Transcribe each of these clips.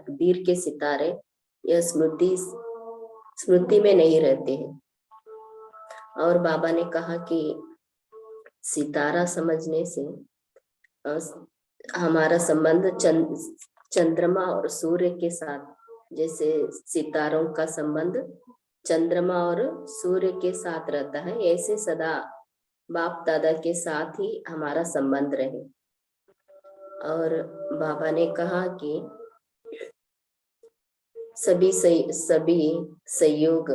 तकदीर के सितारे यह स्मृति में नहीं रहते हैं। और बाबा ने कहा कि सितारा समझने से हमारा संबंध चंद्रमा और सूर्य के साथ, जैसे सितारों का संबंध चंद्रमा और सूर्य के साथ रहता है, ऐसे सदा बाप दादा के साथ ही हमारा संबंध रहे। और बाबा ने कहा कि सभी सहयोग,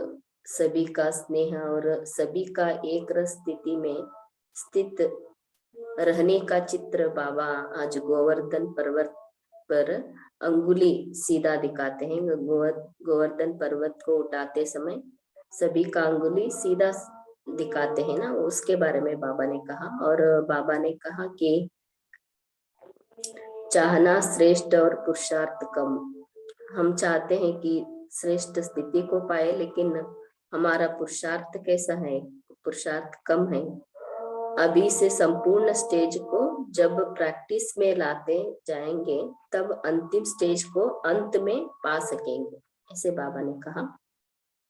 सभी का स्नेह और सभी का एक रस स्थिति में स्थित रहने का चित्र बाबा आज गोवर्धन पर्वत पर अंगुली सीधा दिखाते हैं। गोवर्धन पर्वत को उठाते समय सभी का अंगुली सीधा दिखाते हैं ना, उसके बारे में बाबा ने कहा। और बाबा ने कहा कि चाहना श्रेष्ठ और पुरुषार्थ कम। हम चाहते हैं कि श्रेष्ठ स्थिति को पाए, लेकिन हमारा पुरुषार्थ कैसा है? पुरुषार्थ कम है। अभी से संपूर्ण स्टेज को जब प्रैक्टिस में लाते जाएंगे तब अंतिम स्टेज को अंत में पा सकेंगे, ऐसे बाबा ने कहा।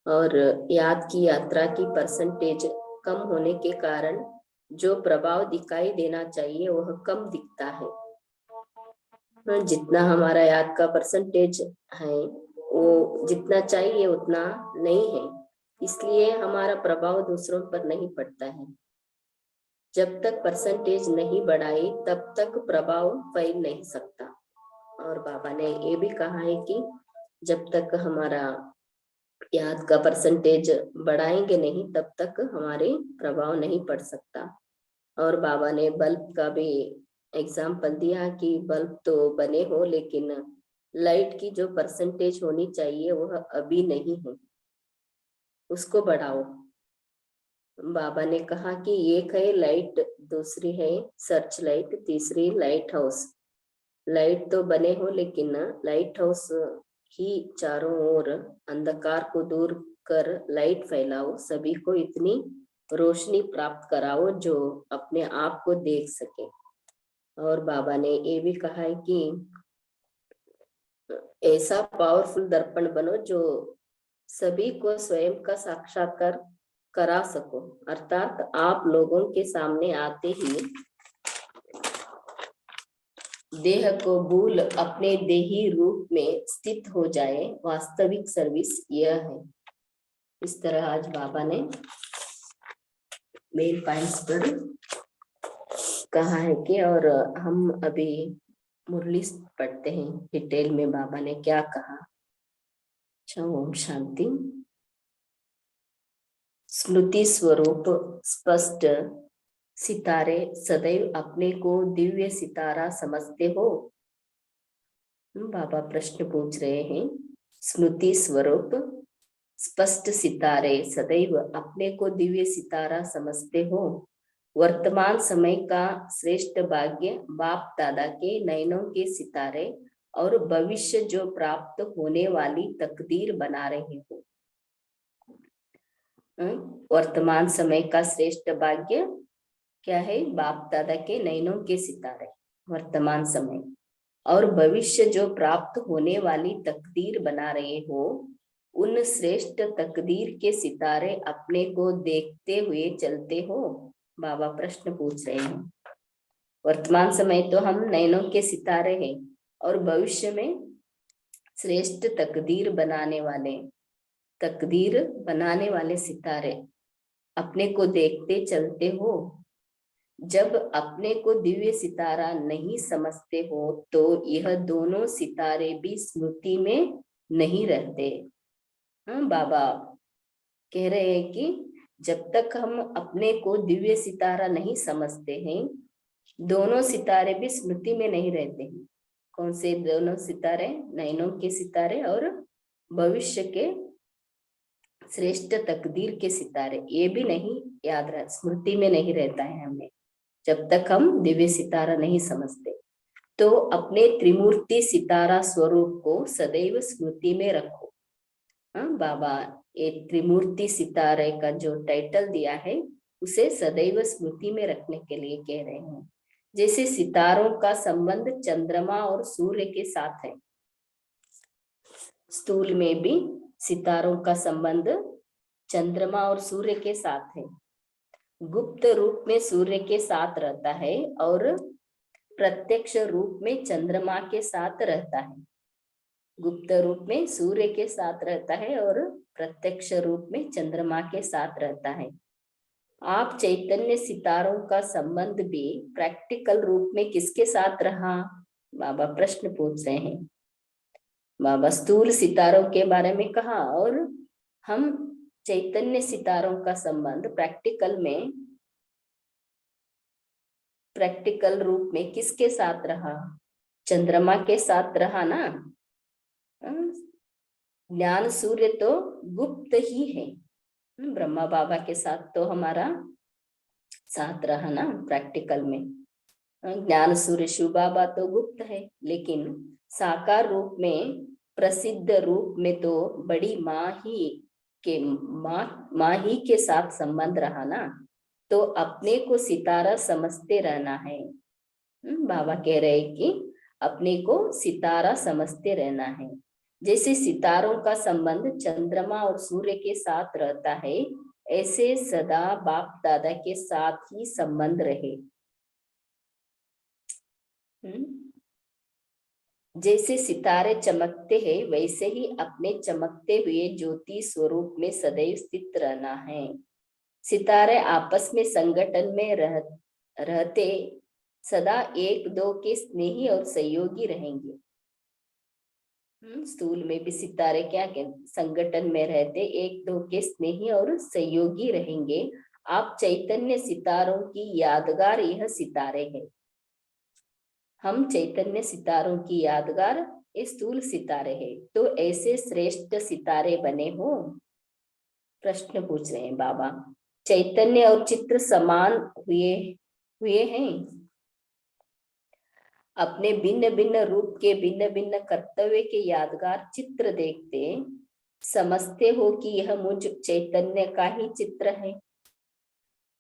और याद की यात्रा की परसेंटेज कम होने के कारण जो प्रभाव दिखाई देना चाहिए वह कम दिखता है। जितना हमारा याद का परसेंटेज है वो जितना चाहिए उतना नहीं है, इसलिए हमारा प्रभाव दूसरों पर नहीं पड़ता है। जब तक परसेंटेज नहीं बढ़ाई तब तक प्रभाव फैल नहीं सकता। और बाबा ने ये भी कहा है कि जब तक हमारा याद का परसेंटेज बढ़ाएंगे नहीं तब तक हमारे प्रभाव नहीं पड़ सकता। और बाबा ने बल्ब का भी एग्जाम्पल दिया कि बल्ब तो बने हो, लेकिन लाइट की जो परसेंटेज होनी चाहिए वह अभी नहीं है, उसको बढ़ाओ। बाबा ने कहा कि एक है लाइट, दूसरी है सर्च लाइट, तीसरी लाइट हाउस। लाइट तो बने हो, लेकिन लाइट हाउस ही चारों ओर अंधकार को दूर कर लाइट फैलाओ, सभी को इतनी रोशनी प्राप्त कराओ जो अपने आप को देख सके। और बाबा ने ये भी कहा है कि ऐसा पावरफुल दर्पण बनो जो सभी को स्वयं का साक्षात्कार करा सको, अर्थात आप लोगों के सामने आते ही देह को भूल अपने देही रूप में स्थित हो जाए, वास्तविक सर्विस यह है। इस तरह आज बाबा ने मेन पॉइंट्स पर कहा है कि, और हम अभी मुरली पढ़ते हैं डिटेल में बाबा ने क्या कहा। ओम शांति। स्मृति स्वरूप स्पष्ट सितारे सदैव अपने को दिव्य सितारा समझते हो? बाबा प्रश्न पूछ रहे हैं। स्मृति स्वरूप स्पष्ट सितारे सदैव अपने को दिव्य सितारा समझते हो? वर्तमान समय का श्रेष्ठ भाग्य बाप दादा के नयनों के सितारे और भविष्य जो प्राप्त होने वाली तकदीर बना रहे हो। वर्तमान समय का श्रेष्ठ भाग्य क्या है? बाप दादा के नयनों के सितारे, वर्तमान समय, और भविष्य जो प्राप्त होने वाली तकदीर बना रहे हो। उन श्रेष्ठ तकदीर के सितारे अपने को देखते हुए चलते हो? बाबा प्रश्न पूछ रहे हैं। वर्तमान समय तो हम नयनों के सितारे हैं, और भविष्य में श्रेष्ठ तकदीर बनाने वाले सितारे अपने को देखते चलते हो। जब अपने को दिव्य सितारा नहीं समझते हो तो यह दोनों सितारे भी स्मृति में नहीं रहते। बाबा कह रहे हैं कि जब तक हम अपने को दिव्य सितारा नहीं समझते हैं, दोनों सितारे भी स्मृति में नहीं रहते हैं। कौन से दोनों सितारे? नयनों के सितारे और भविष्य के श्रेष्ठ तकदीर के सितारे, ये भी नहीं याद रह, स्मृति में नहीं रहता है हमें जब तक हम दिव्य सितारा नहीं समझते। तो अपने त्रिमूर्ति सितारा स्वरूप को सदैव स्मृति में रखो। बाबा ये त्रिमूर्ति सितारे का जो टाइटल दिया है उसे सदैव स्मृति में रखने के लिए कह रहे हैं। जैसे सितारों का संबंध चंद्रमा और सूर्य के साथ है, स्थूल में भी सितारों का संबंध चंद्रमा और सूर्य के साथ है। गुप्त रूप में सूर्य के साथ रहता है और प्रत्यक्ष रूप में चंद्रमा के साथ रहता है। गुप्त रूप में सूर्य के साथ रहता है और प्रत्यक्ष रूप में चंद्रमा के साथ रहता है। आप चैतन्य सितारों का संबंध भी प्रैक्टिकल रूप में किसके साथ रहा? बाबा प्रश्न पूछ रहे हैं। बाबा स्थूल सितारों के बारे में कहा और हम चैतन्य सितारों का संबंध प्रैक्टिकल रूप में किसके साथ रहा? चंद्रमा के साथ रहा ना। ज्ञान सूर्य तो गुप्त ही है। ब्रह्मा बाबा के साथ तो हमारा साथ रहा ना प्रैक्टिकल में। ज्ञान सूर्य शिव बाबा तो गुप्त है, लेकिन साकार रूप में प्रसिद्ध रूप में तो बड़ी माँ ही के साथ संबंध रहा ना। तो अपने को सितारा समझते रहना है। बाबा कह रहे कि अपने को सितारा समझते रहना है। जैसे सितारों का संबंध चंद्रमा और सूर्य के साथ रहता है, ऐसे सदा बाप दादा के साथ ही संबंध रहे। जैसे सितारे चमकते हैं, वैसे ही अपने चमकते हुए ज्योति स्वरूप में सदैव स्थित रहना है। सितारे आपस में संगठन में रहते सदा एक दो के स्नेही और सहयोगी रहेंगे। स्थूल में भी सितारे क्या कहते, संगठन में रहते एक दो के स्नेही और सहयोगी रहेंगे। आप चैतन्य सितारों की यादगार यह सितारे हैं। हम चैतन्य सितारों की यादगार ये स्थूल सितारे हैं। तो ऐसे श्रेष्ठ सितारे बने हो? प्रश्न पूछ रहे हैं बाबा। चैतन्य और चित्र समान हुए हैं। अपने भिन्न भिन्न रूप के भिन्न भिन्न कर्तव्य के यादगार चित्र देखते समझते हो कि यह मुझ चैतन्य का ही चित्र है।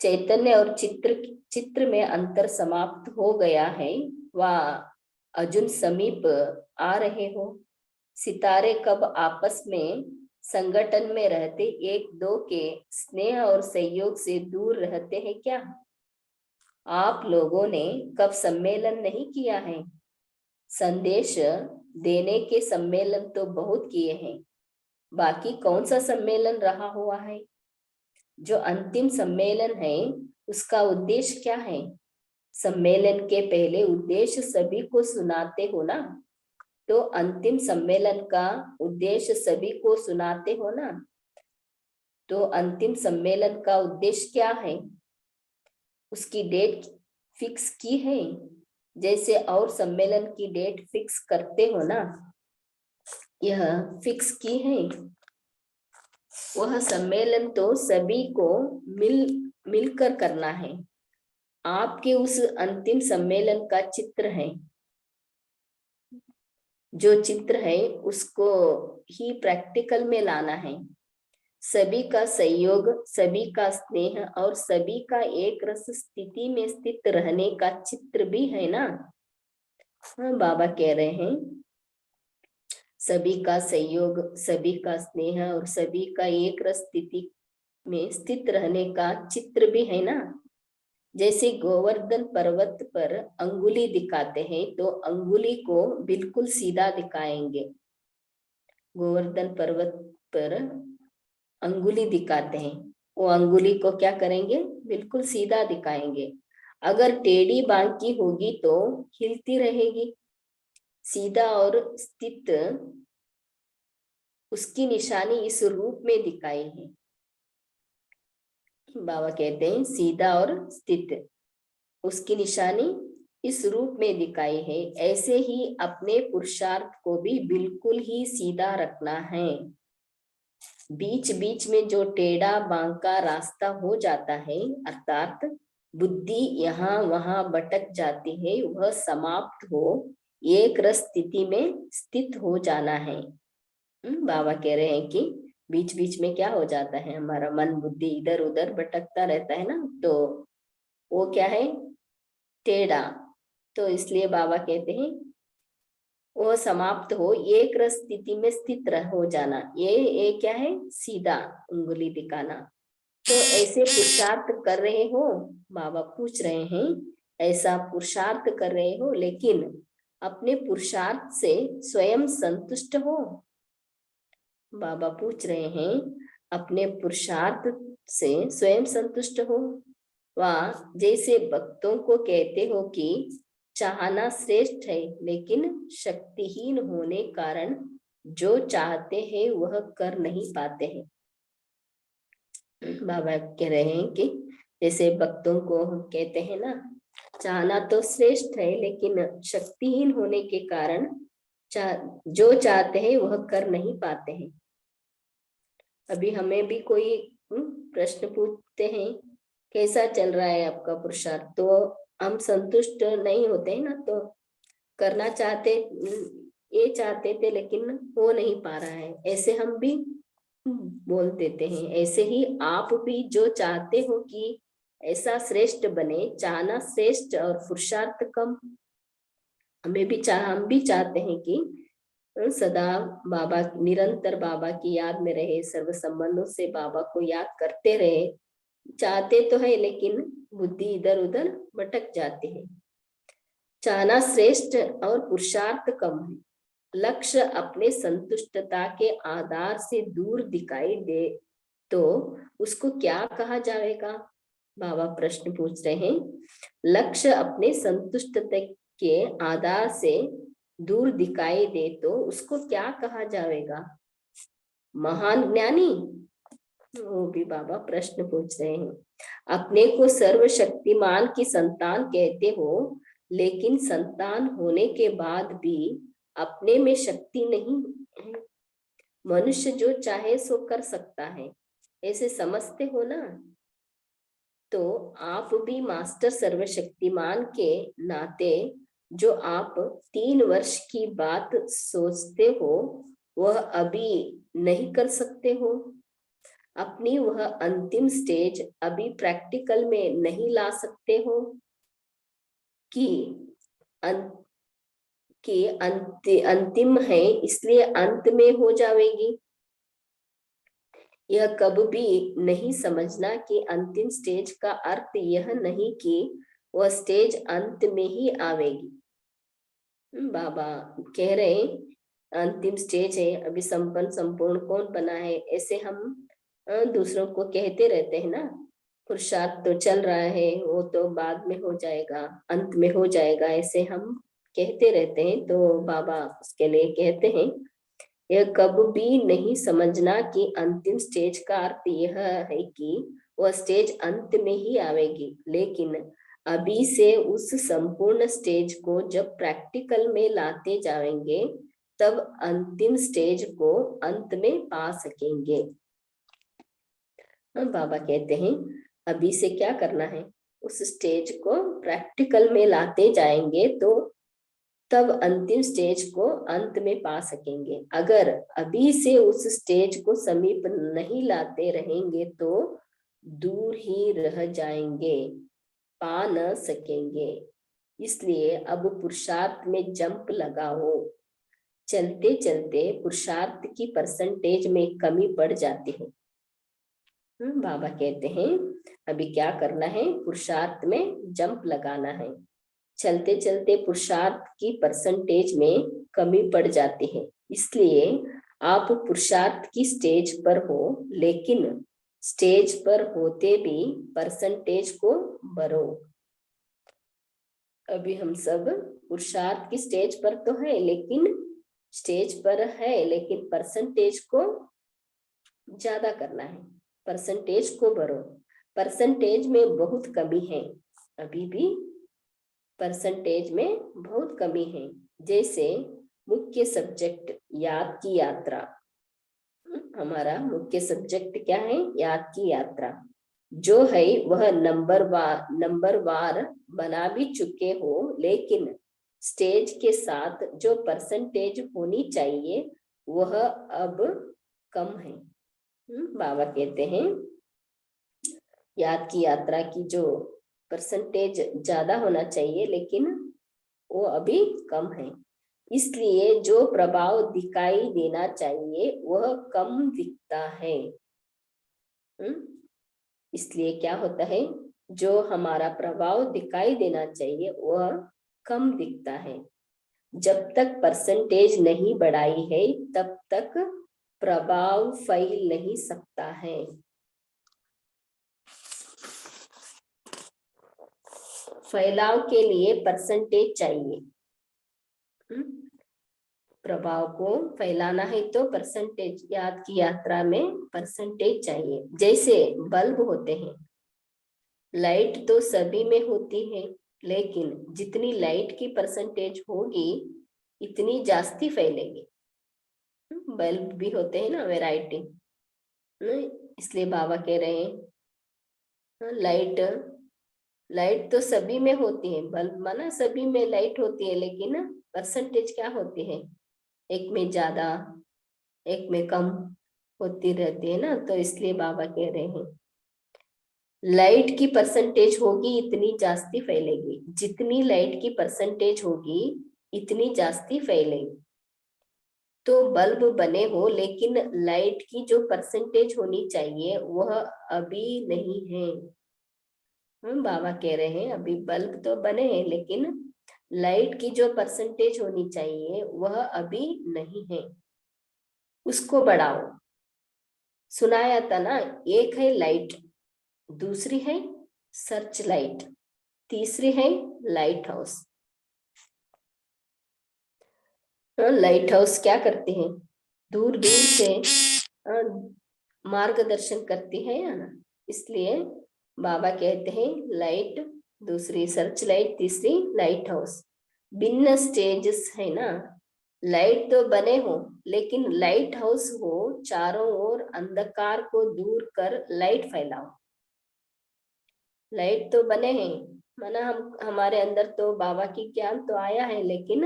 चैतन्य और चित्र में अंतर समाप्त हो गया है, वह अर्जुन समीप आ रहे हो। सितारे कब आपस में संगठन में रहते एक दो के स्नेह और सहयोग से दूर रहते हैं क्या? आप लोगों ने कब सम्मेलन नहीं किया है? संदेश देने के सम्मेलन तो बहुत किए हैं, बाकी कौन सा सम्मेलन रहा हुआ है? जो अंतिम सम्मेलन है उसका उद्देश्य क्या है? सम्मेलन के पहले उद्देश्य सभी को सुनाते हो ना, तो अंतिम सम्मेलन का उद्देश्य सभी को सुनाते हो ना। तो अंतिम सम्मेलन का उद्देश्य क्या है? उसकी डेट फिक्स की है, जैसे और सम्मेलन की डेट फिक्स करते हो ना, यह फिक्स की है। वह सम्मेलन तो सभी को मिलकर करना है। आपके उस अंतिम सम्मेलन का चित्र है, जो चित्र है उसको ही प्रैक्टिकल में लाना है। सभी का सहयोग, सभी का स्नेह और सभी का एक रस स्थिति में स्थित रहने का चित्र भी है ना। हाँ, बाबा कह रहे हैं सभी का सहयोग, सभी का स्नेह और सभी का एक रस स्थिति में स्थित रहने का चित्र भी है ना। जैसे गोवर्धन पर्वत पर अंगुली दिखाते हैं तो अंगुली को बिल्कुल सीधा दिखाएंगे। गोवर्धन पर्वत पर अंगुली दिखाते हैं, वो अंगुली को क्या करेंगे? बिल्कुल सीधा दिखाएंगे। अगर टेढ़ी बांकी होगी तो हिलती रहेगी। सीधा और स्थित उसकी निशानी इस रूप में दिखाई है। बाबा कहते हैं सीधा और स्थित उसकी निशानी इस रूप में दिखाई है। ऐसे ही अपने पुरुषार्थ को भी बिल्कुल ही सीधा रखना है। बीच बीच में जो टेढ़ा बांका रास्ता हो जाता है, अर्थात बुद्धि यहाँ वहां भटक जाती है, वह समाप्त हो एक रस स्थिति में स्थित हो जाना है। बाबा कह रहे हैं कि बीच बीच में क्या हो जाता है, हमारा मन बुद्धि इधर उधर भटकता रहता है ना, तो वो क्या है? टेढ़ा। तो इसलिए बाबा कहते हैं वो समाप्त हो, एक रस स्थिति में स्थित हो जाना, ये क्या है, सीधा उंगली दिखाना। तो ऐसे पुरुषार्थ कर रहे हो, बाबा पूछ रहे हैं, ऐसा पुरुषार्थ कर रहे हो लेकिन अपने पुरुषार्थ से स्वयं संतुष्ट हो? बाबा पूछ रहे हैं, अपने पुरुषार्थ से स्वयं संतुष्ट हो? वह जैसे भक्तों को कहते हो कि चाहना श्रेष्ठ है लेकिन शक्तिहीन होने कारण जो चाहते हैं वह कर नहीं पाते हैं। बाबा कह रहे हैं कि जैसे भक्तों को हम कहते हैं ना, चाहना तो श्रेष्ठ है लेकिन शक्तिहीन होने के कारण जो चाहते हैं वह कर नहीं पाते हैं। अभी हमें भी कोई प्रश्न पूछते हैं, कैसा चल रहा है आपका पुरुषार्थ, तो हम संतुष्ट नहीं होते हैं ना, तो करना चाहते, ये चाहते थे लेकिन हो नहीं पा रहा है, ऐसे हम भी बोल देते हैं। ऐसे ही आप भी जो चाहते हो कि ऐसा श्रेष्ठ बने, चाहना श्रेष्ठ और पुरुषार्थ कम। हम भी चाहते हैं कि सदा बाबा, निरंतर बाबा की याद में रहे, सर्व संबंधों से बाबा को याद करते रहे। चाहते तो है लेकिन बुद्धि इधर उधर भटक जाती है। चाहना श्रेष्ठ और पुरुषार्थ कम है। लक्ष्य अपने संतुष्टता के आधार से दूर दिखाई दे तो उसको क्या कहा जाएगा? बाबा प्रश्न पूछ रहे हैं, लक्ष्य अपने संतुष्टता के आधार से दूर दिखाई दे तो उसको क्या कहा जाएगा? महान ज्ञानी? वो भी बाबा प्रश्न पूछ रहे हैं। अपने को सर्वशक्तिमान की संतान कहते हो लेकिन संतान होने के बाद भी अपने में शक्ति नहीं है। मनुष्य जो चाहे सो कर सकता है, ऐसे समझते हो ना? तो आप भी मास्टर सर्वशक्तिमान के नाते जो आप 3 वर्ष की बात सोचते हो वह अभी नहीं कर सकते हो। अपनी वह अंतिम स्टेज अभी प्रैक्टिकल में नहीं ला सकते हो कि अंतिम है इसलिए अंत में हो जाएगी। यह कब भी नहीं समझना कि अंतिम स्टेज का अर्थ यह नहीं कि वह स्टेज अंत में ही आवेगी। बाबा कह रहे अंतिम स्टेज है, अभी संपन्न संपूर्ण कौन बना है, ऐसे हम दूसरों को कहते रहते हैं ना। पुरुषार्थ तो चल रहा है, वो तो बाद में हो जाएगा, अंत में हो जाएगा, ऐसे हम कहते रहते हैं। तो बाबा उसके लिए कहते हैं, यह कब भी नहीं समझना कि अंतिम स्टेज का अर्थ यह है कि वह स्टेज अंत में ही आवेगी, लेकिन अभी से उस संपूर्ण स्टेज को जब प्रैक्टिकल में लाते जाएंगे तब अंतिम स्टेज को अंत में पा सकेंगे। बाबा कहते हैं अभी से क्या करना है, उस स्टेज को प्रैक्टिकल में लाते जाएंगे तो तब अंतिम स्टेज को अंत में पा सकेंगे। अगर अभी से उस स्टेज को समीप नहीं लाते रहेंगे तो दूर ही रह जाएंगे, पा न सकेंगे। इसलिए अब पुरुषार्थ में जंप लगाओ। चलते चलते पुरुषार्थ की परसेंटेज में कमी बढ़ जाती है। बाबा कहते हैं अभी क्या करना है, पुरुषार्थ में जंप लगाना है। चलते चलते पुरुषार्थ की परसेंटेज में कमी पड़ जाती है, इसलिए आप पुरुषार्थ की स्टेज पर हो लेकिन स्टेज पर होते भी परसेंटेज को बढ़ो। अभी हम सब पुरुषार्थ की स्टेज पर तो है लेकिन परसेंटेज को ज्यादा करना है, परसेंटेज को बढ़ो। परसेंटेज में बहुत कमी है, अभी भी परसेंटेज में बहुत कमी है। जैसे मुख्य सब्जेक्ट याद की यात्रा, हमारा मुख्य सब्जेक्ट क्या है, याद की यात्रा जो है वह नंबर वार बना भी चुके हो, लेकिन स्टेज के साथ जो परसेंटेज होनी चाहिए वह अब कम है। बाबा कहते हैं याद की यात्रा की जो परसेंटेज ज्यादा होना चाहिए लेकिन वो अभी कम है। इसलिए जो प्रभाव दिखाई देना चाहिए वह कम दिखता है। इसलिए क्या होता है, जो हमारा प्रभाव दिखाई देना चाहिए वह कम दिखता है। जब तक परसेंटेज नहीं बढ़ाई है तब तक प्रभाव फैल नहीं सकता है। फैलाव के लिए परसेंटेज चाहिए। प्रभाव को फैलाना है तो परसेंटेज, याद की यात्रा में परसेंटेज चाहिए। जैसे बल्ब होते हैं, लाइट तो सभी में होती है, लेकिन जितनी लाइट की परसेंटेज होगी इतनी जास्ती फैलेगी। बल्ब भी होते हैं ना वैरायटी, इसलिए बाबा कह रहे हैं लाइट तो सभी में होती है, बल्ब माना सभी में लाइट होती है, लेकिन परसेंटेज क्या होती है, एक में ज्यादा एक में कम होती रहती है ना। तो इसलिए बाबा कह रहे हैं लाइट की परसेंटेज होगी इतनी जास्ती फैलेगी, जितनी लाइट की परसेंटेज होगी इतनी जास्ती फैलेगी। तो बल्ब बने हो, लेकिन लाइट की जो परसेंटेज होनी चाहिए वह अभी नहीं है। बाबा कह रहे हैं अभी बल्ब तो बने हैं, लेकिन लाइट की जो परसेंटेज होनी चाहिए वह अभी नहीं है, उसको बढ़ाओ। सुनाया था ना, एक है लाइट, दूसरी है सर्च लाइट, तीसरी है लाइट हाउस। लाइट हाउस क्या करते हैं, दूर दूर से मार्गदर्शन करती है ना। इसलिए बाबा कहते हैं लाइट, दूसरी सर्च लाइट, तीसरी लाइट हाउस। भिन्न स्टेजेस है ना। लाइट तो बने हो, लेकिन लाइट हाउस हो, चारों ओर अंधकार को दूर कर लाइट फैलाओ। लाइट तो बने हैं, माना हम हमारे अंदर तो बाबा की ज्ञान तो आया है, लेकिन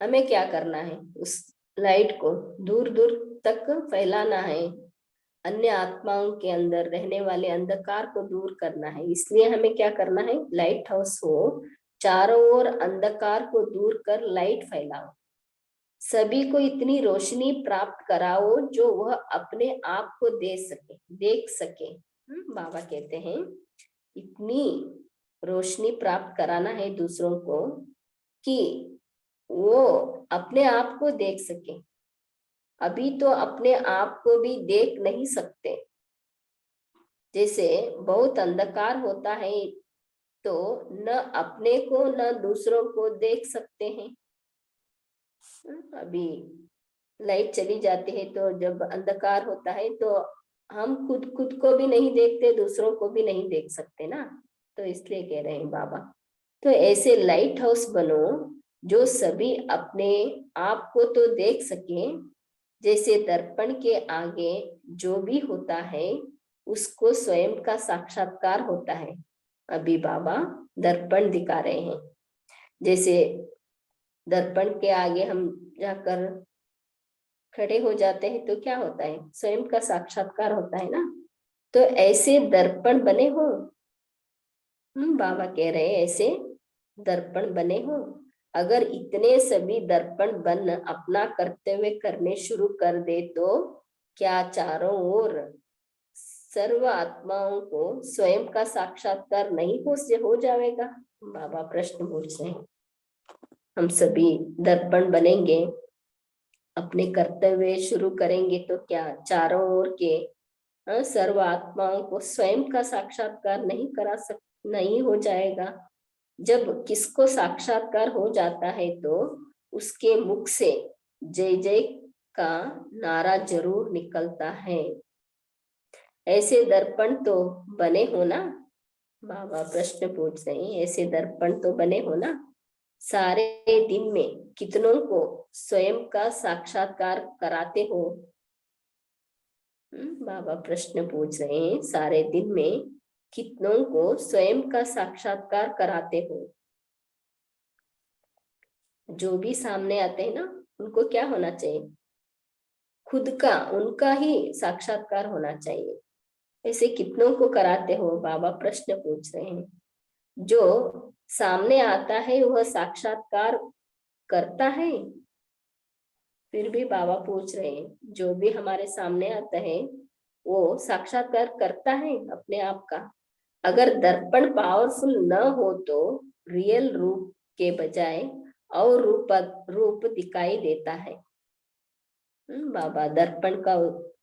हमें क्या करना है, उस लाइट को दूर दूर तक फैलाना है, अन्य आत्माओं के अंदर रहने वाले अंधकार को दूर करना है। इसलिए हमें क्या करना है, लाइट हाउस हो, चारों ओर अंधकार को दूर कर लाइट फैलाओ, सभी को इतनी रोशनी प्राप्त कराओ जो वह अपने आप को देख सके। बाबा कहते हैं इतनी रोशनी प्राप्त कराना है दूसरों को कि वो अपने आप को देख सके। अभी तो अपने आप को भी देख नहीं सकते, जैसे बहुत अंधकार होता है तो न अपने को न दूसरों को देख सकते हैं। अभी लाइट चली जाती है तो जब अंधकार होता है तो हम खुद को भी नहीं देखते, दूसरों को भी नहीं देख सकते ना। तो इसलिए कह रहे हैं बाबा, तो ऐसे लाइट हाउस बनो जो सभी अपने आप को तो देख सके। जैसे दर्पण के आगे जो भी होता है उसको स्वयं का साक्षात्कार होता है। अभी बाबा दर्पण दिखा रहे हैं, जैसे दर्पण के आगे हम जाकर खड़े हो जाते हैं तो क्या होता है, स्वयं का साक्षात्कार होता है ना। तो ऐसे दर्पण बने हो, बाबा कह रहे हैं ऐसे दर्पण बने हो। अगर इतने सभी दर्पण बन अपना कर्तव्य करने शुरू कर दे तो क्या चारों ओर सर्व आत्माओं को स्वयं का साक्षात्कार नहीं हो जाएगा। बाबा प्रश्न पूछ रहे हैं, हम सभी दर्पण बनेंगे, अपने कर्तव्य शुरू करेंगे तो क्या चारों ओर के सर्व आत्माओं को स्वयं का साक्षात्कार नहीं हो जाएगा। जब किसको साक्षात्कार हो जाता है तो उसके मुख से जय जय का नारा जरूर निकलता है। ऐसे दर्पण तो बने हो ना। बाबा प्रश्न पूछ रहे हैं, ऐसे दर्पण तो बने हो ना। सारे दिन में कितनों को स्वयं का साक्षात्कार कराते हो। बाबा प्रश्न पूछ रहे हैं, सारे दिन में कितनों को स्वयं का साक्षात्कार कराते हो। जो भी सामने आते हैं ना उनको क्या होना चाहिए, खुद का उनका ही साक्षात्कार होना चाहिए। ऐसे कितनों को कराते हो, बाबा प्रश्न पूछ रहे हैं। जो सामने आता है वह साक्षात्कार करता है, फिर भी बाबा पूछ रहे हैं जो भी हमारे सामने आता है वो साक्षात्कार करता है अपने आप का। अगर दर्पण पावरफुल न हो तो रियल रूप के बजाय और रूप दिखाई देता है। बाबा दर्पण का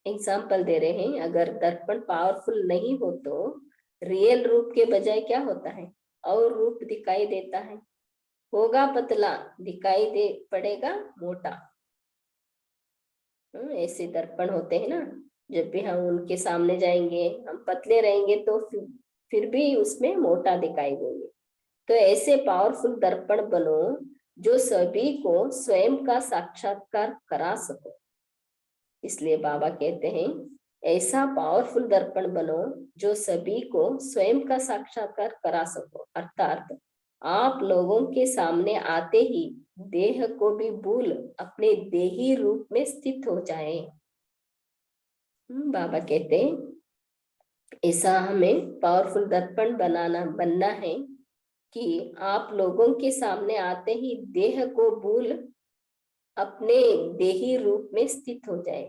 एग्जाम्पल दे रहे हैं। अगर दर्पण पावरफुल नहीं हो तो रियल रूप के बजाय क्या होता है, और रूप दिखाई देता है। होगा पतला, दिखाई दे पड़ेगा मोटा। ऐसे दर्पण होते हैं ना, जब भी हम उनके सामने जाएंगे, हम पतले रहेंगे तो फिर भी उसमें मोटा दिखाई देंगे। तो ऐसे पावरफुल दर्पण बनो जो सभी को स्वयं का साक्षात्कार करा सको। इसलिए बाबा कहते हैं ऐसा पावरफुल दर्पण बनो जो सभी को स्वयं का साक्षात्कार करा सको। अर्थात आप लोगों के सामने आते ही देह को भी भूल अपने देही रूप में स्थित हो जाए। बाबा कहते हैं ऐसा हमें पावरफुल दर्पण बनना है कि आप लोगों के सामने आते ही देह को भूल अपने देही रूप में स्थित हो जाए।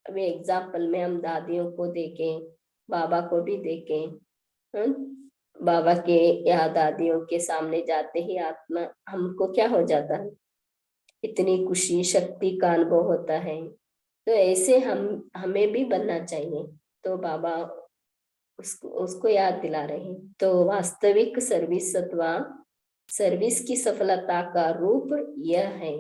अभी एग्जाम्पल में हम दादियों को देखें, बाबा को भी देखें। बाबा के या दादियों के सामने जाते ही आत्मा हमको क्या हो जाता है, इतनी खुशी शक्ति का अनुभव होता है। तो ऐसे हमें भी बनना चाहिए। तो बाबा उसको याद दिला रहे हैं। तो वास्तविक सर्विस अथवा सर्विस की सफलता का रूप यह है।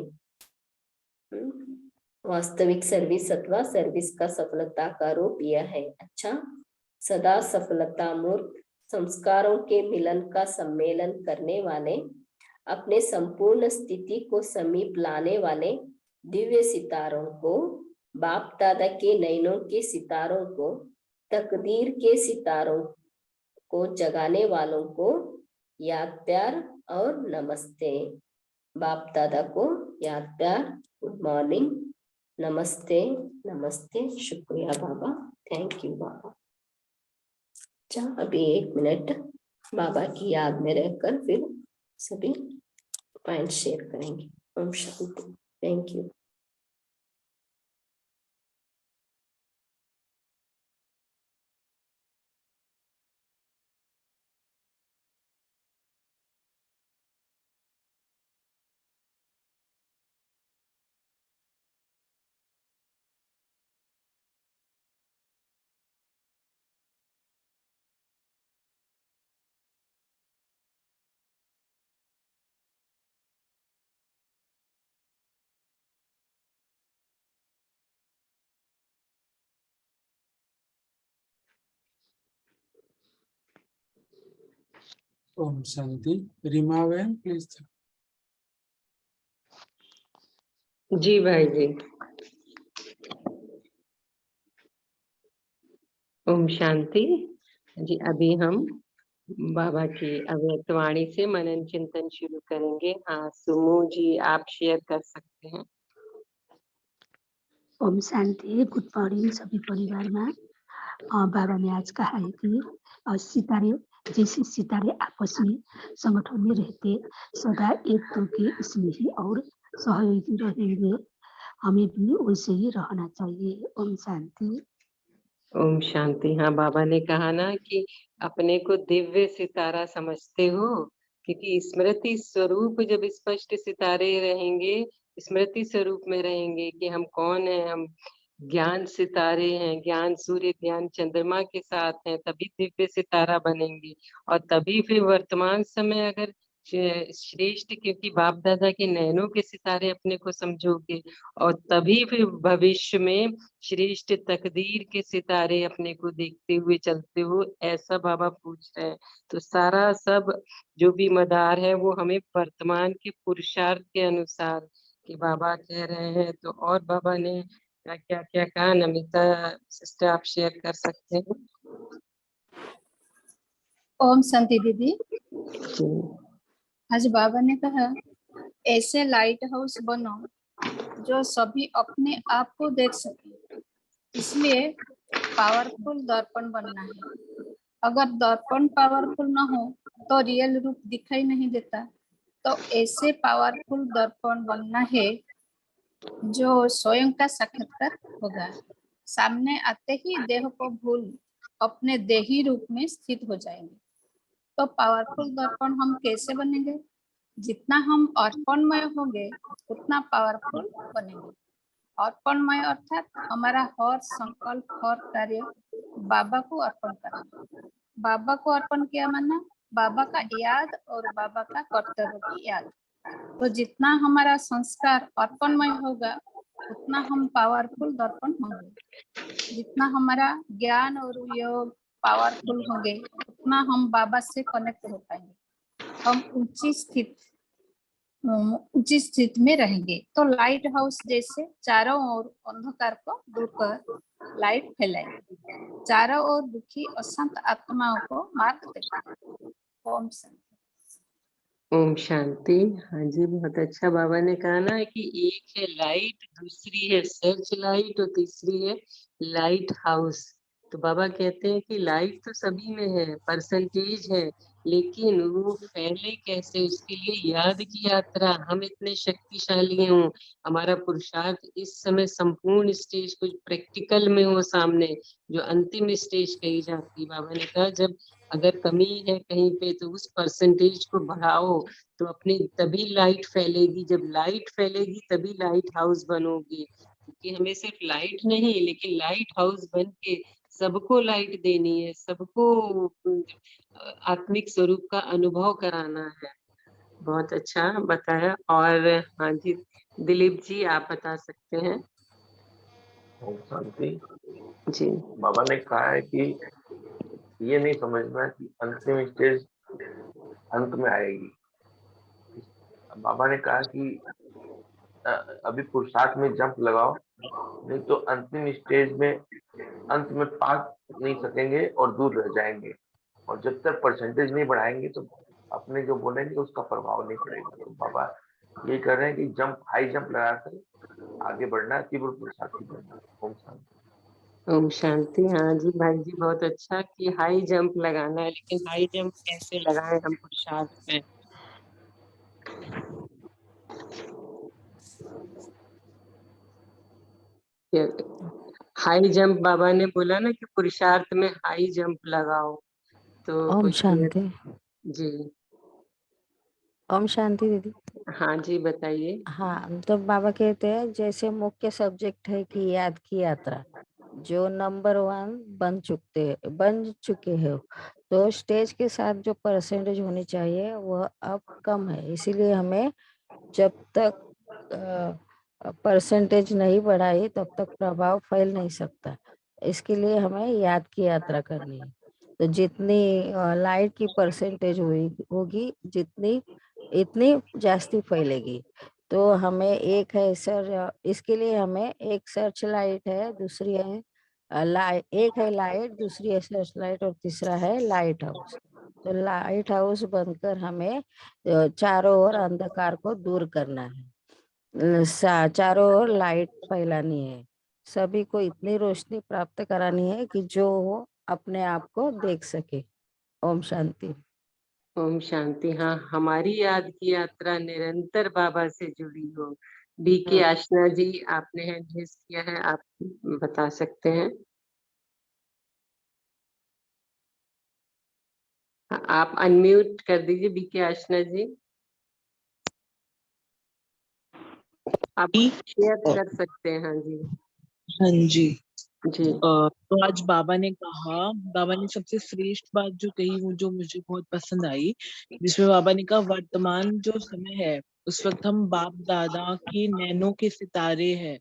वास्तविक सर्विस अथवा सर्विस का सफलता का रूप यह है। अच्छा, सदा सफलता मूर्त संस्कारों के मिलन का सम्मेलन करने वाले, अपने संपूर्ण स्थिति को समीप लाने वाले दिव्य सितारों को, बाप दादा के नयनों के सितारों को, तकदीर के सितारों को जगाने वालों को याद प्यार और नमस्ते। बाप दादा को याद प्यार, गुड मॉर्निंग, नमस्ते नमस्ते, शुक्रिया बाबा, थैंक यू बाबा। अच्छा, अभी 1 मिनट बाबा की याद में रहकर फिर सभी पॉइंट शेयर करेंगे। ओम शांति, थैंक यू। ओम शांति। रीमा बहन प्लीज। जी भाई जी। ओम शांति जी। अभी हम बाबा की अव्यक्त वाणी से मनन चिंतन शुरू करेंगे। हाँ सुमो जी, आप शेयर कर सकते हैं। ओम शांति, गुड मॉर्निंग सभी परिवार में। बाबा ने आज कहा है कि सितारे जैसे सितारे आपस में संगठन में रहते सदा एक दो के इसमें ही और सहयोगी रहेंगे, हमें भी वैसे ही रहना चाहिए। ओम शांति। ओम शांति। हाँ बाबा ने कहा ना कि अपने को दिव्य सितारा समझते हो, क्योंकि स्मृति स्वरूप जब स्पष्ट सितारे रहेंगे, स्मृति स्वरूप में रहेंगे कि हम कौन है, हम ज्ञान सितारे हैं, ज्ञान सूर्य ज्ञान चंद्रमा के साथ हैं, तभी दिव्य सितारा बनेंगे। और तभी फिर वर्तमान समय अगर श्रेष्ठ, क्योंकि बाप दादा के नैनों के सितारे अपने को समझोगे, और तभी फिर भविष्य में श्रेष्ठ तकदीर के सितारे अपने को देखते हुए चलते हो, ऐसा बाबा पूछ रहे हैं। तो सारा सब जो भी मदार है वो हमें वर्तमान के पुरुषार्थ के अनुसार कि बाबा कह रहे हैं। तो और बाबा ने क्या क्या क्या कहा, नमिता सिस्टर आप शेयर कर सकते हैं। ओम शांति दीदी। आज बाबा ने कहा ऐसे लाइट हाउस बनो जो सभी अपने आप को देख सके, इसलिए पावरफुल दर्पण बनना है। अगर दर्पण पावरफुल न हो तो रियल रूप दिखाई नहीं देता, तो ऐसे पावरफुल दर्पण बनना है जो स्वयं का साक्षात्कार होगा। सामने आते ही देह को भूल अपने देही रूप में स्थित हो जाएंगे। तो पावरफुल दर्पण हम कैसे बनेंगे? जितना हम अर्पणमय होंगे उतना पावरफुल बनेंगे। अर्पणमय अर्थात हमारा हर संकल्प, हर कार्य बाबा को अर्पण करना। बाबा को अर्पण किया माना बाबा का याद और बाबा का कर्तव्य की याद। तो जितना हमारा संस्कार अर्पणमय होगा उतना हम पावरफुल दर्पण होंगे। जितना हमारा ज्ञान और योग पावरफुल होंगे उतना हम बाबा से कनेक्ट हो पाएंगे। हम ऊंची स्थिति में रहेंगे। तो लाइट हाउस जैसे चारों ओर अंधकार को दूर कर लाइट फैलाएंगे। चारों ओर दुखी अशांत आत्माओं को मार्ग देंगे। ओम शांति। ओम शांति। हाँ जी, बहुत अच्छा बाबा ने कहा ना कि एक है लाइट, दूसरी है सर्च लाइट और तीसरी है लाइट हाउस। तो बाबा कहते हैं कि लाइट तो सभी में है, परसेंटेज है, लेकिन वो फैले कैसे, उसके लिए याद की यात्रा। हम इतने शक्तिशाली हों, हमारा पुरुषार्थ इस समय संपूर्ण स्टेज को प्रैक्टिकल में हो सामने, जो अंतिम स्टेज कही जाती है। बाबा ने कहा जब अगर कमी है कहीं पे तो उस परसेंटेज को बढ़ाओ, तो अपनी तभी लाइट फैलेगी। जब लाइट फैलेगी तभी लाइट हाउस बनोगे। क्योंकि हमें सिर्फ लाइट नहीं लेकिन लाइट हाउस बन के सबको लाइट देनी है, सबको आत्मिक स्वरूप का अनुभव कराना है। बहुत अच्छा बताया। और हाँ जी, दिलीप जी आप बता सकते हैं। ओम शांति। जी बाबा ने कहा है कि ये नहीं समझना कि अंतिम स्टेज अंत में आएगी। बाबा ने कहा कि अभी पुरुषार्थ में जंप लगाओ, नहीं तो अंतिम स्टेज में अंत में पास नहीं सकेंगे और दूर रह जाएंगे। और जब तक परसेंटेज नहीं बढ़ाएंगे तो अपने जो बोलेंगे उसका प्रभाव नहीं पड़ेगा। तो बाबा ये कर रहे हैं कि जंप, हाई जंप लगाकर आगे बढ़ना, तीव्र पुरुषार्थी बनना। ओम शांति। ओम शांति। हाँ जी भाई जी, बहुत अच्छा कि हाई जंप लगाना है, लेकिन हाई जंप कैसे लगाएं हम पुरुषार्थ में। हाई जंप बाबा ने बोला ना कि पुरुषार्थ में हाई जंप लगाओ, तो ओम कुछ शांति। जी। ओम शांति दीदी। हाँ जी बताइए। हाँ, तो बाबा कहते हैं जैसे मुख्य सब्जेक्ट है कि याद की यात्रा, जो नंबर 1 बन चुके हो, तो स्टेज के साथ जो परसेंटेज होनी चाहिए वह अब कम है। इसीलिए हमें जब तक परसेंटेज नहीं बढ़ाई तब तक प्रभाव फैल नहीं सकता। इसके लिए हमें याद की यात्रा करनी है। तो जितनी लाइट की परसेंटेज होगी जितनी इतनी जास्ती फैलेगी। तो हमें एक है सर, इसके लिए हमें एक सर्च लाइट है, दूसरी है एक है लाइट, दूसरी है सर्च लाइट और तीसरा है लाइट हाउस। तो लाइट हाउस बनकर हमें चारों ओर अंधकार को दूर करना है, चारों ओर लाइट फैलानी है, सभी को इतनी रोशनी प्राप्त करानी है कि जो वो अपने आप को देख सके। ओम शांति। ओम शांति। हाँ, हमारी याद की यात्रा निरंतर बाबा से जुड़ी हो। बीके आशना जी आपने हैंड रेज किया है, आप बता सकते हैं। हाँ, आप अनम्यूट कर दीजिए बीके आशना जी, आप शेयर कर सकते हैं। हाँ जी। हाँ जी। जी तो आज बाबा ने कहा, बाबा ने सबसे श्रेष्ठ बात जो कही वो जो मुझे बहुत पसंद आई, जिसमें बाबा ने कहा वर्तमान जो समय है उस वक्त हम बाप दादा के नैनों के सितारे हैं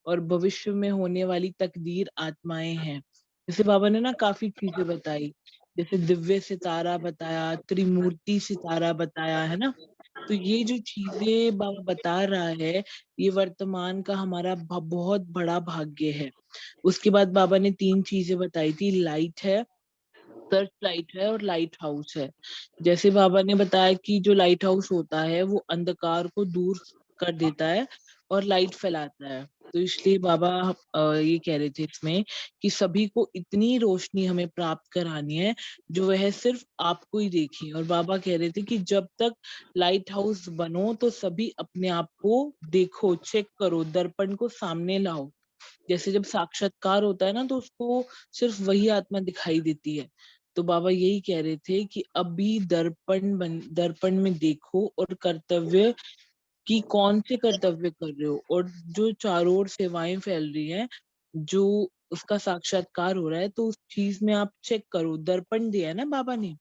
और भविष्य में होने वाली तकदीर आत्माएं हैं। जैसे बाबा ने ना काफी चीजें बताई, जैसे दिव्य सितारा बताया, त्रिमूर्ति सितारा बताया, है ना। तो ये जो चीजें बाबा बता रहा है ये वर्तमान का हमारा बहुत बड़ा भाग्य है। उसके बाद बाबा ने 3 चीजें बताई थी, लाइट है, सर्च लाइट है और लाइट हाउस है। जैसे बाबा ने बताया कि जो लाइट हाउस होता है वो अंधकार को दूर कर देता है और लाइट फैलाता है। तो इसलिए बाबा ये कह रहे थे इसमें कि सभी को इतनी रोशनी हमें प्राप्त करानी है जो वह सिर्फ आपको ही देखे। और बाबा कह रहे थे कि जब तक लाइट हाउस बनो तो सभी अपने आप को देखो, चेक करो, दर्पण को सामने लाओ। जैसे जब साक्षात्कार होता है ना तो उसको सिर्फ वही आत्मा दिखाई देती है। तो बाबा यही कह रहे थे कि अभी दर्पण में देखो और कर्तव्य कि कौन से कर्तव्य कर रहे हो, और जो चारों ओर सेवाएं फैल रही हैं, जो उसका साक्षात्कार हो रहा है, तो उस चीज में आप चेक करो। दर्पण दिया है ना बाबा ने,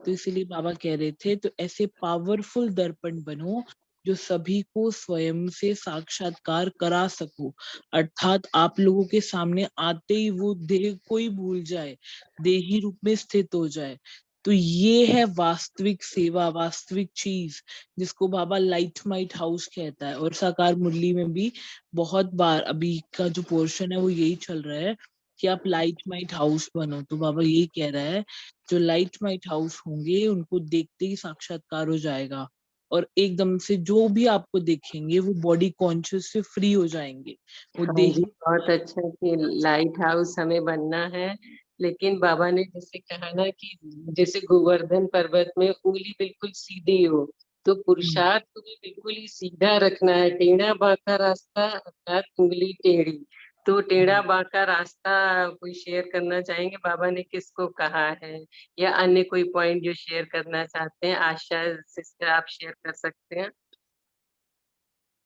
तो इसीलिए बाबा कह रहे थे तो ऐसे पावरफुल दर्पण बनो जो सभी को स्वयं से साक्षात्कार करा सको। अर्थात आप लोगों के सामने आते ही वो देह को ही भूल जाए, देही रूप में स्थित हो जाए। तो ये है वास्तविक सेवा, वास्तविक चीज, जिसको बाबा लाइट माइट हाउस कहता है। और साकार मुरली में भी बहुत बार अभी का जो पोर्शन है वो यही चल रहा है कि आप लाइट माइट हाउस बनो। तो बाबा यही कह रहा है जो लाइट माइट हाउस होंगे उनको देखते ही साक्षात्कार हो जाएगा, और एकदम से जो भी आपको देखेंगे वो बॉडी कॉन्शियस से फ्री हो जाएंगे, वो हाँ जी, देही। बहुत अच्छा कि लाइट हाउस हमें बनना है। लेकिन बाबा ने जैसे कहा ना कि जैसे गोवर्धन पर्वत में उंगली बिल्कुल सीधी हो, तो पुरुषार्थ को भी बिल्कुल ही सीधा रखना है। टेढ़ा बांका रास्ता अर्थात उंगली टेढ़ी। तो टेढ़ा बांका रास्ता कोई शेयर करना चाहेंगे, बाबा ने किसको कहा है, या अन्य कोई पॉइंट जो शेयर करना चाहते हैं? आशा सिस्टर आप शेयर कर सकते हैं।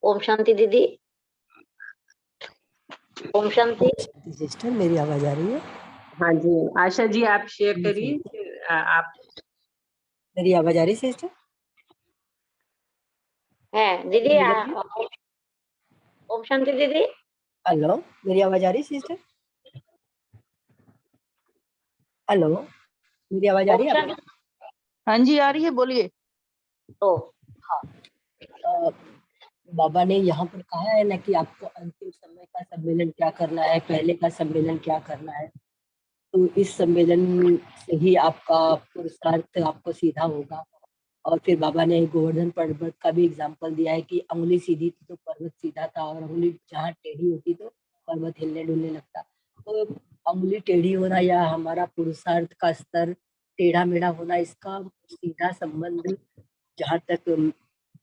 ओम शांति दीदी। ओम शांति। सिस्टर मेरी आवाज आ रही है? हाँ जी आशा जी, आप शेयर जी, करिए फिर आप। मेरी आवाज आ रही है सिस्टर? है दीदी। मैडम जी? ओम शांति दीदी। हेलो, मेरी आवाज आ रही है सिस्टर? हेलो, मेरी आवाज आ ओम रही है शांति। आपको? हाँ जी आ रही है, बोलिए। तो हाँ, अ, बाबा ने यहाँ पर कहा है ना कि आपको अंतिम समय का सम्मेलन क्या करना है, पहले का सम्मेलन क्या करना है। तो इस सम्मेलन से ही आपका पुरुषार्थ आपको सीधा होगा। और फिर बाबा ने गोवर्धन पर्वत का भी एग्जाम्पल दिया है कि अंगुली सीधी थी तो पर्वत सीधा था, और अंगुली जहाँ टेढ़ी होती तो पर्वत हिलने डुलने लगता। तो अंगुली टेढ़ी होना या हमारा पुरुषार्थ का स्तर टेढ़ा मेढ़ा होना, इसका सीधा संबंध जहाँ तक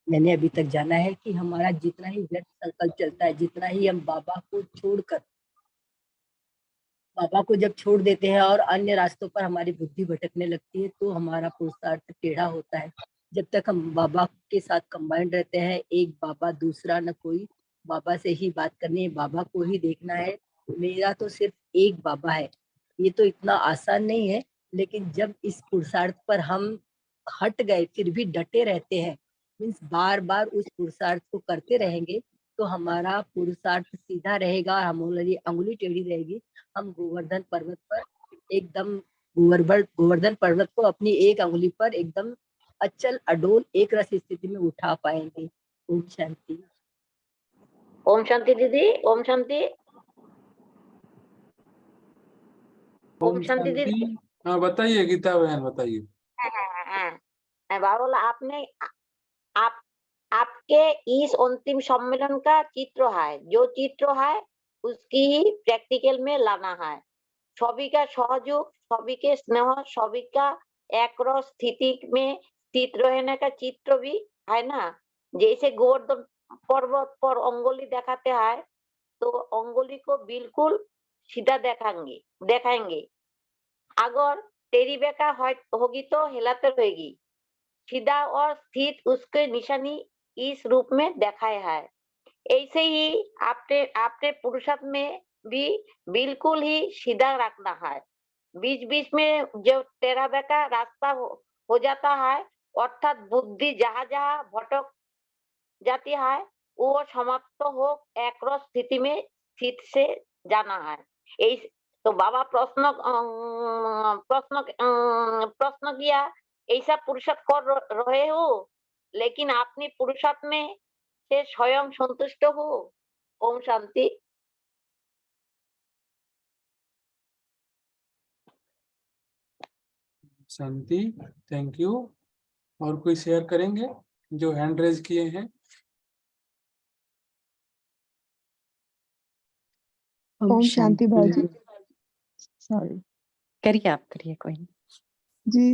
मैंने अभी तक जाना है कि हमारा जितना ही व्यर्थ संकल्प चलता है, जितना ही हम बाबा को जब छोड़ देते हैं और अन्य रास्तों पर हमारी बुद्धि भटकने लगती है, तो हमारा पुरुषार्थ टेढ़ा होता है। जब तक हम बाबा के साथ कंबाइंड रहते हैं, एक बाबा दूसरा न कोई, बाबा से ही बात करनी है, बाबा को ही देखना है, मेरा तो सिर्फ एक बाबा है। ये तो इतना आसान नहीं है, लेकिन जब इस पुरुषार्थ पर हम हट गए फिर भी डटे रहते हैं, मीन्स बार बार उस पुरुषार्थ को करते रहेंगे, तो हमारा पुरुषार्थ सीधा रहेगा, हमारी अंगुली टेढ़ी रहेगी। हम गोवर्धन पर्वत पर एकदम गोवर्धन पर्वत को अपनी एक अंगुली पर एकदम अचल अडोल एक रस स्थिति में उठा पाएंगे। ओम शांति। ओम शांति दीदी। ओम शांति। ओम शांति दीदी। हाँ बताइए गीता बहन, बताइए। बाबा बोला आपने आप आपके इस अंतिम सम्मेलन का चित्र है, जो चित्र है उसकी ही प्रैक्टिकल में लाना है। सभी का सहयोग, सभी के स्नेह, सभी का एक रस स्थिति में स्थित रहने का चित्र भी है ना। जैसे गोवर्धन पर्वत पर अंगुली दिखाते हैं तो अंगुली को बिल्कुल सीधा देखाएंगे। अगर टेढ़ी बेका होगी तो हिलाते रहेगी। सीधा और स्थित उसके निशानी इस रूप में दिखाया है। ऐसे ही आपने पुरुषार्थ में भी बिल्कुल ही सीधा रखना है। बीच बीच में जो टेढ़ा बेका रास्ता हो जाता है, अर्थात बुद्धि जहाँ जहाँ भटक जाती है, वो समाप्त हो एक रस स्थिति में स्थित से जाना है। तो बाबा प्रश्न किया, ऐसा पुरुषार्थ कर रहे हो लेकिन अपनी पुरुषार्थ में से स्वयं संतुष्ट हो। ओम शांति। शांति, थैंक यू। और कोई शेयर करेंगे जो हैंड रेज किए हैं? ओम शांति भाई जी। सॉरी करिए, आप करिए, कोई नहीं। जी,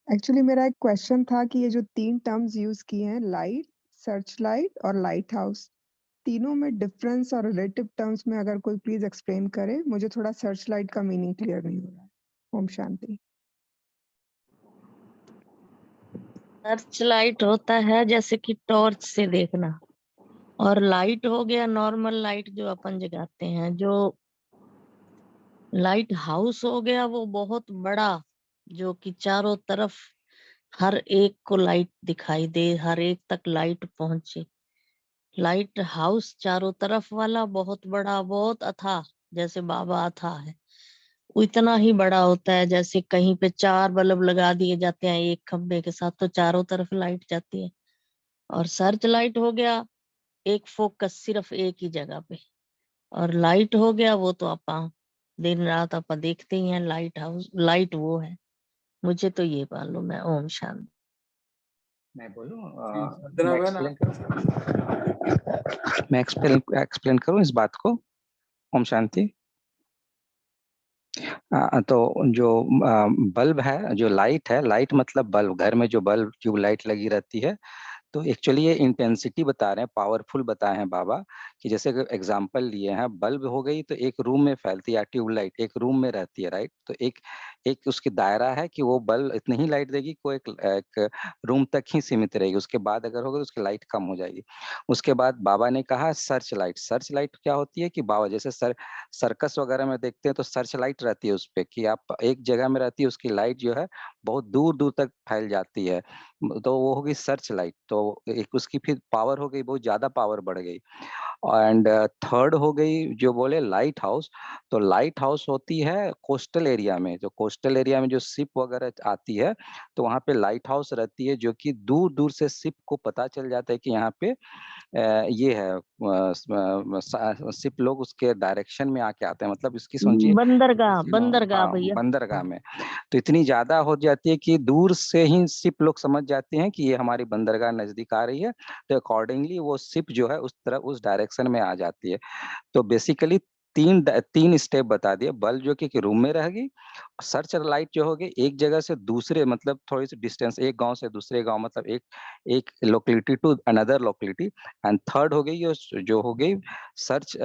एक्चुअली मेरा एक क्वेश्चन था कि ये जो 3 टर्म्स यूज किए हैं, लाइट, सर्च लाइट और लाइट हाउस, तीनों में डिफरेंस और रिलेटिव टर्म्स में अगर कोई प्लीज एक्सप्लेन करे, मुझे थोड़ा सर्च लाइट का मीनिंग क्लियर नहीं हो रहा है। ओम शांति। सर्च लाइट होता है जैसे कि टॉर्च से देखना, और लाइट हो गया नॉर्मल लाइट जो अपन जगाते हैं। जो लाइट हाउस हो गया वो बहुत बड़ा, जो कि चारों तरफ हर एक को लाइट दिखाई दे, हर एक तक लाइट पहुंचे। लाइट हाउस चारों तरफ वाला बहुत बड़ा, बहुत अथाह, जैसे बाबा अथाह है, उतना ही बड़ा होता है। जैसे कहीं पे 4 बल्ब लगा दिए जाते हैं एक खंबे के साथ, तो चारों तरफ लाइट जाती है। और सर्च लाइट हो गया एक फोकस सिर्फ एक ही जगह पे। और लाइट हो गया वो तो अपन दिन रात अपन देखते ही हैं, लाइट हाउस, लाइट वो है। मुझे तो ये मालूम है। ओम शांति। मैं बोलूं? संजना बहन, मैं एक्सप्लेन करूं इस बात को। ओम शांति। तो जो बल्ब है, जो लाइट है, लाइट मतलब बल्ब, घर में जो बल्ब ट्यूब लाइट लगी रहती है, तो एक्चुअली ये इंटेंसिटी बता रहे हैं, पावरफुल बताए हैं बाबा, कि जैसे एग्जांपल लिए हैं, बल्ब हो गई तो एक रूम में फैलती है, ट्यूबलाइट एक रूम में रहती है, राइट। तो एक एक उसकी दायरा है कि वो बल्ब इतनी ही लाइट देगी, कोई एक रूम तक ही सीमित रहेगी, उसके बाद अगर होगा तो उसकी लाइट कम हो जाएगी। उसके बाद बाबा ने कहा सर्च लाइट। सर्च लाइट क्या होती है कि बाबा जैसे सर्कस वगैरह में देखते हैं तो सर्च लाइट रहती है उस पे, कि आप एक जगह में रहती है, उसकी लाइट जो है बहुत दूर दूर तक फैल जाती है, तो वो होगी सर्च लाइट। तो एक उसकी फिर पावर हो गई, बहुत ज्यादा पावर बढ़ गई। एंड थर्ड हो गई जो बोले लाइट हाउस। तो लाइट हाउस होती है कोस्टल एरिया में, जो कोस्टल एरिया में जो शिप वगैरह आती है, तो वहाँ पे लाइट हाउस रहती है, जो कि दूर दूर से शिप को पता चल जाता है कि यहाँ पे ये है, शिप लोग उसके डायरेक्शन में आके आते हैं, मतलब इसकी समझिए बंदरगाह, बंदरगाह हाँ, भैया। बंदरगाह में। तो इतनी ज्यादा हो जाती है कि दूर से ही शिप लोग समझ जाते हैं कि ये हमारी बंदरगाह नजदीक आ रही है, तो अकॉर्डिंगली वो शिप जो है उस तरफ, उस डायरेक्शन में आ जाती है। तो बेसिकली तीन स्टेप बता दिए। बल्ब जो कि रूम में रहेगी, सर्च लाइट जो होगी एक जगह से दूसरे, मतलब थोड़ी सी डिस्टेंस, एक गांव से दूसरे गांव, मतलब एक एक locality to another locality. And third हो गई जो हो गई सर्च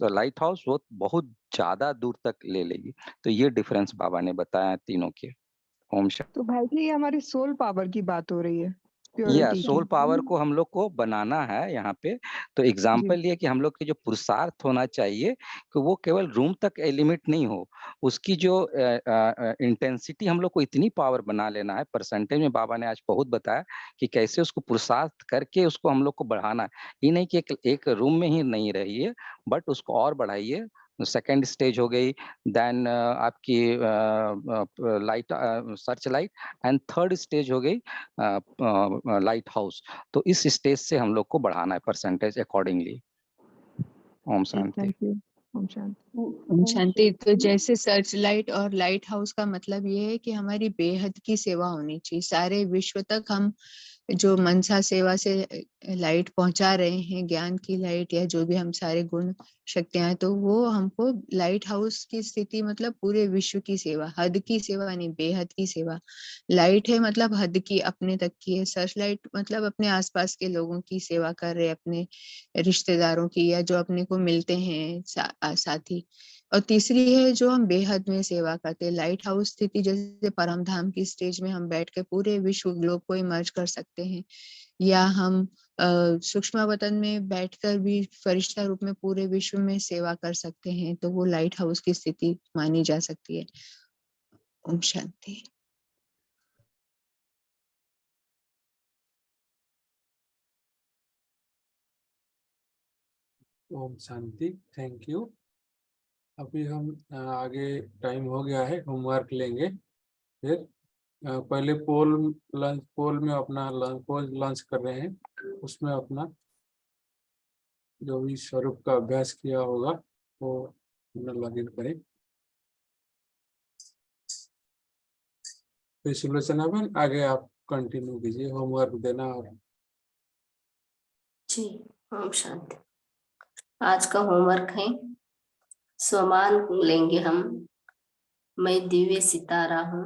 लाइट हाउस, वो बहुत ज्यादा दूर तक ले लेगी। तो ये डिफरेंस बाबा ने बताया तीनों के। ओम शांति। तो भाई जी, ये हमारी सोल पावर की बात हो रही है, या प्योरिटी सोल की। पावर को हम लोग को बनाना है यहाँ पे। तो जी। एग्जाम्पल ये कि हम लोग के जो पुरुषार्थ होना चाहिए कि वो केवल रूम तक लिमिट नहीं हो, उसकी जो इंटेंसिटी हम लोग को इतनी पावर बना लेना है। परसेंटेज में बाबा ने आज बहुत बताया कि कैसे उसको पुरुषार्थ करके उसको हम लोग को बढ़ाना है। ये नहीं कि एक रूम में ही नहीं रहिए, बट उसको और बढ़ाइए। सेकेंड स्टेज हो गई, देन आपकी light, search light, and third stage हो गई लाइट हाउस। तो इस स्टेज से हम लोग को बढ़ाना है परसेंटेज अकॉर्डिंगली। ओम शांति। Thank you. ओम शांति। ओम शांति। तो जैसे सर्च लाइट और लाइट हाउस का मतलब ये है कि हमारी बेहद की सेवा होनी चाहिए, सारे विश्व तक हम जो मनसा सेवा से लाइट पहुंचा रहे हैं, ज्ञान की लाइट या जो भी हम सारे गुण शक्तियां हैं, तो वो हमको लाइट हाउस की स्थिति मतलब पूरे विश्व की सेवा, हद की सेवा नहीं, बेहद की सेवा। लाइट है मतलब हद की, अपने तक की है। सर्च लाइट मतलब अपने आसपास के लोगों की सेवा कर रहे, अपने रिश्तेदारों की, या जो अपने को मिलते हैं साथी। और तीसरी है जो हम बेहद में सेवा करते हैं। लाइट हाउस स्थिति जैसे परम धाम की स्टेज में हम बैठ के पूरे विश्व ग्लोब को इमर्ज कर सकते हैं, या हम सूक्ष्म वतन में बैठकर भी फरिश्ता रूप में पूरे विश्व में सेवा कर सकते हैं। तो वो लाइट हाउस की स्थिति मानी जा सकती है। ओम शांति। ओम शांति। Thank you. अभी हम आगे टाइम हो गया है, होमवर्क लेंगे। फिर पहले पोल में अपना लंच कर रहे हैं, उसमें अपना जो भी स्वरूप का अभ्यास किया होगा वो लॉगिन करें। फिर सुलोचना बहन आगे आप कंटिन्यू कीजिए होमवर्क देना। और जी, ओम शांति। आज का होमवर्क है स्वमान लेंगे हम। मैं दिव्य सितारा हूँ,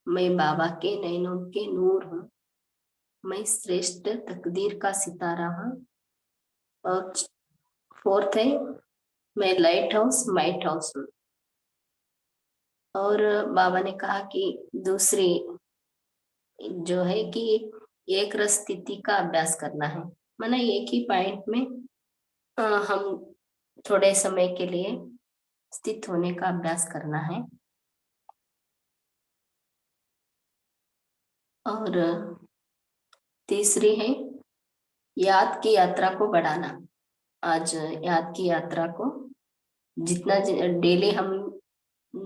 मैं बाबा के नैनों के नूर हूँ, मैं श्रेष्ठ तकदीर का सितारा हूँ। और फोर्थ है, मैं लाइट हाउस माइट हाउस हूँ। और बाबा ने कहा कि दूसरी जो है कि एक रस स्थिति का अभ्यास करना है, माना एक ही पॉइंट में हम थोड़े समय के लिए स्थित होने का अभ्यास करना है। और तीसरी है याद की यात्रा को बढ़ाना। आज याद की यात्रा को जितना डेली हम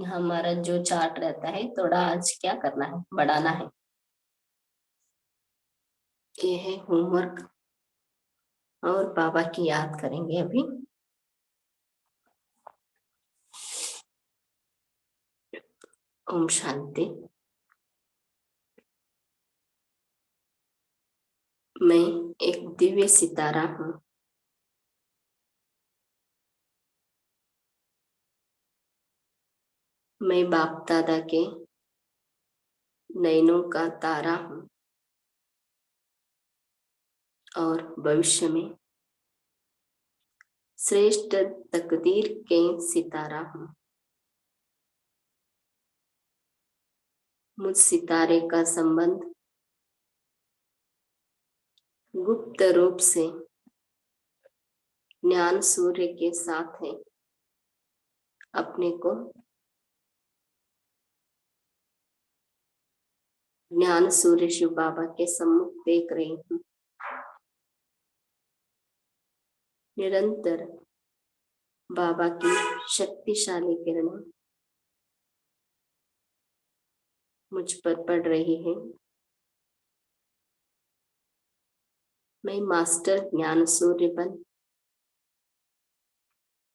हमारा जो चार्ट रहता है थोड़ा आज क्या करना है, बढ़ाना है। ये है होमवर्क और बाबा की याद करेंगे अभी। ओम शांति। मैं एक दिव्य सितारा हूँ, मैं बाप दादा के नैनों का तारा हूँ और भविष्य में श्रेष्ठ तकदीर के सितारा हूँ। मुझ सितारे का संबंध गुप्त रूप से ज्ञान सूर्य के साथ है। अपने को ज्ञान सूर्य शिव बाबा के सम्मुख देख रही हूँ। निरंतर बाबा की शक्तिशाली किरणें मुझ पर पड़ रही है। मैं मास्टर ज्ञान सूर्य बन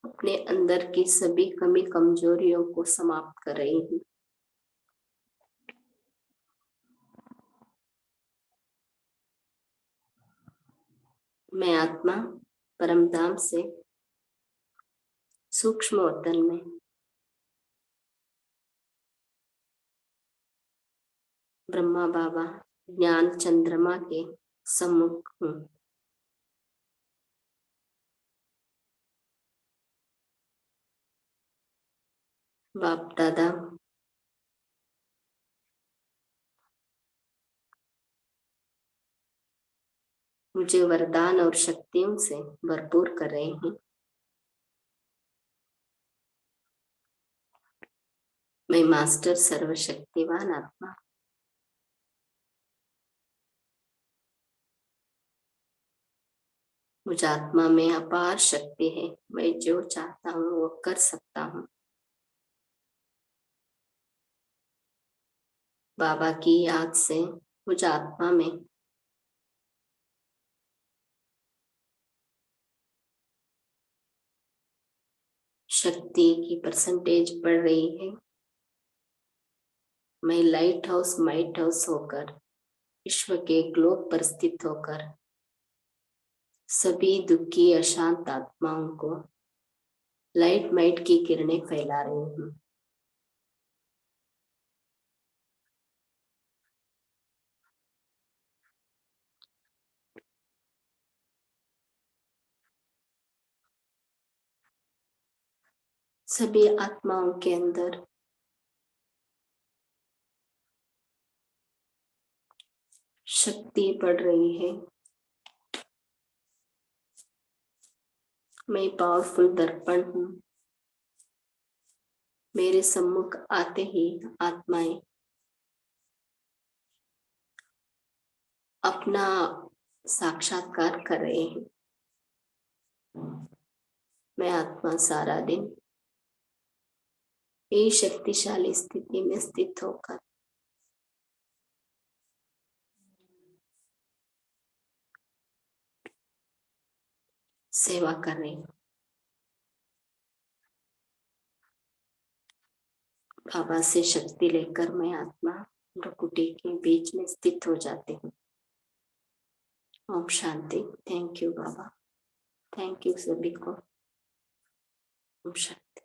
अपने अंदर की सभी कमी कमजोरियों को समाप्त कर रही हूँ। मैं आत्मा परमधाम से सूक्ष्म वतन में ब्रह्मा बाबा ज्ञान चंद्रमा के सम्मुख हूँ। बाप दादा मुझे वरदान और शक्तियों से भरपूर कर रहे हैं। मैं मास्टर सर्वशक्तिवान आत्मा मुझ आत्मा में अपार शक्ति है। मैं जो चाहता हूँ वो कर सकता हूँ। बाबा की याद से मुझ आत्मा में शक्ति की परसेंटेज बढ़ रही है। मैं लाइट हाउस माइट हाउस होकर विश्व के ग्लोब पर स्थित होकर सभी दुखी अशांत आत्माओं को लाइट माइट की किरणें फैला रही हूँ। सभी आत्माओं के अंदर शक्ति बढ़ रही है। मैं पावरफुल दर्पण हूँ। मेरे सम्मुख आते ही आत्माएं अपना साक्षात्कार कर रहे हैं। मैं आत्मा सारा दिन यही शक्तिशाली स्थिति में स्थित होकर सेवा कर रही हूँ। बाबा से शक्ति लेकर मैं आत्मा प्रकृति के बीच में स्थित हो जाती हूँ। ओम शांति। थैंक यू बाबा, थैंक यू सभी को। ओम शांति।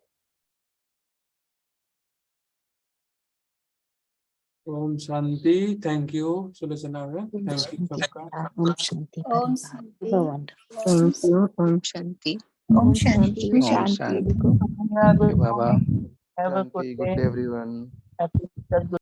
ओम शांति। Thank you Sulochana ma'am, thank you सबका। ओम शांति ओम परिवार। शांति। वंडरफुल। Thank you. ओम शांति। ओम शांति। ओम शांति शांति। सबको। थैंक यू बाबा। Have a good Shanti, good day. day everyone. Happy